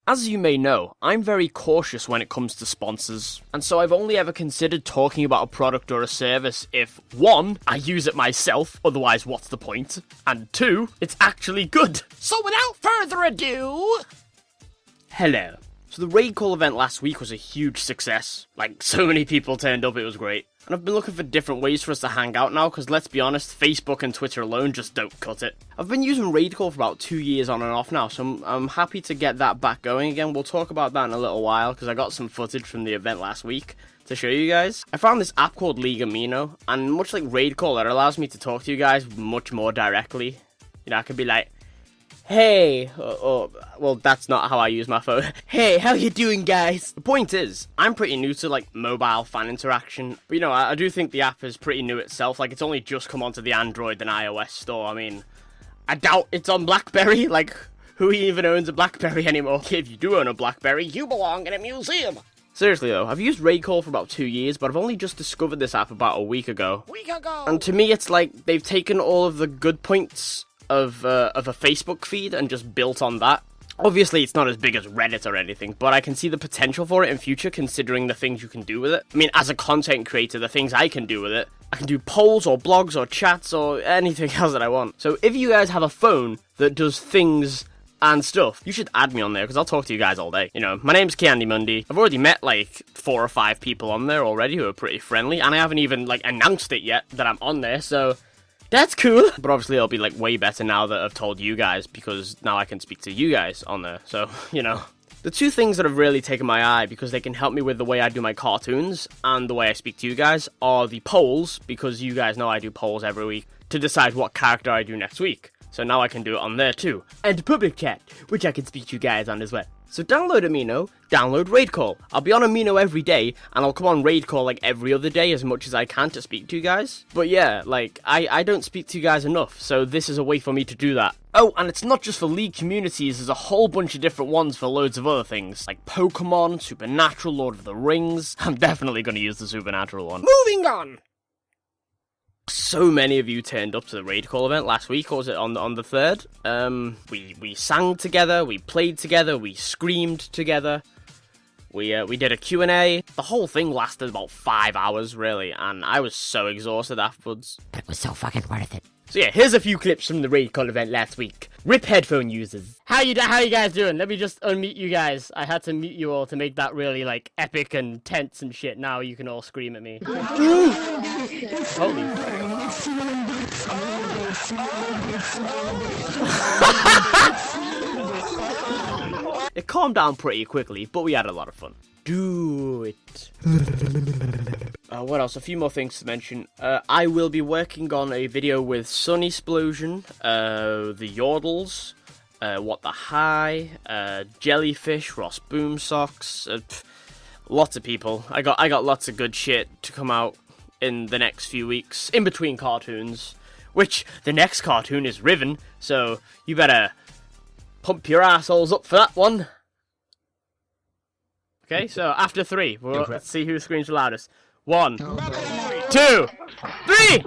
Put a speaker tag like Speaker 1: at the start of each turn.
Speaker 1: As you may know, I'm very cautious when it comes to sponsors, and so I've only ever considered talking about a product or a service if 1, I use it myself, otherwise what's the point, and 2, it's actually good.
Speaker 2: So without further ado...
Speaker 1: Hello. So the Raidcall event last week was a huge success. Like, so many people turned up, it was great. And I've been looking for different ways for us to hang out now, because let's be honest, Facebook and Twitter alone just don't cut it. I've been using Raidcall for about 2 years on and off now, so I'm happy to get that back going again. We'll talk about that in a little while, because I got some footage from the event last week to show you guys. I found this app called League Amino, and much like Raidcall, it allows me to talk to you guys much more directly. You know, I could be like, hey, well, that's not how I use my phone. Hey, how you doing, guys? The point is, I'm pretty new to, like, mobile fan interaction. But, you know, I do think the app is pretty new itself. Like, it's only just come onto the Android and iOS store. I mean, I doubt it's on BlackBerry. Like, who even owns a BlackBerry anymore? If you do own a BlackBerry, you belong in a museum. Seriously, though, I've used Raidcall for about 2 years, but I've only just discovered this app about a week ago. And to me, it's like they've taken all of the good points of a Facebook feed and just built on that. Obviously, it's not as big as Reddit or anything, but I can see the potential for it in future considering the things you can do with it. I mean, as a content creator, the things I can do with it, I can do polls or blogs or chats or anything else that I want. So if you guys have a phone that does things and stuff, you should add me on there because I'll talk to you guys all day. You know, my name's Kiandymundi. I've already met like 4 or 5 people on there already who are pretty friendly, and I haven't even like announced it yet that I'm on there, so that's cool. But obviously it'll be like way better now that I've told you guys, because now I can speak to you guys on there. So, you know. The 2 things that have really taken my eye because they can help me with the way I do my cartoons and the way I speak to you guys are the polls, because you guys know I do polls every week to decide what character I do next week. So now I can do it on there too. And public chat, which I can speak to you guys on as well. So download Amino, download Raidcall. I'll be on Amino every day, and I'll come on Raidcall like every other day as much as I can to speak to you guys. But yeah, like, I don't speak to you guys enough, so this is a way for me to do that. Oh, and it's not just for League communities, there's a whole bunch of different ones for loads of other things. Like Pokemon, Supernatural, Lord of the Rings. I'm definitely going to use the Supernatural one.
Speaker 2: Moving on!
Speaker 1: So many of you turned up to the Raidcall event last week, or was it on the 3rd? We sang together, we played together, we screamed together, we did a Q&A. The whole thing lasted about 5 hours, really, and I was so exhausted afterwards.
Speaker 2: But it was so fucking worth it.
Speaker 1: So yeah, here's a few clips from the Raidcall event last week. RIP headphone users. How you guys doing? Let me just unmute you guys. I had to mute you all to make that really, like, epic and tense and shit. Now you can all scream at me. Holy It calmed down pretty quickly, but we had a lot of fun. Do it. What else? A few more things to mention. I will be working on a video with Sun Explosion, the Yordles, What the High, Jellyfish, Ross Boomsocks, lots of people. I got lots of good shit to come out in the next few weeks, in between cartoons, which the next cartoon is Riven, so you better pump your assholes up for that one. Okay, so after 3, let's see who screams the loudest. 1, 2, 3!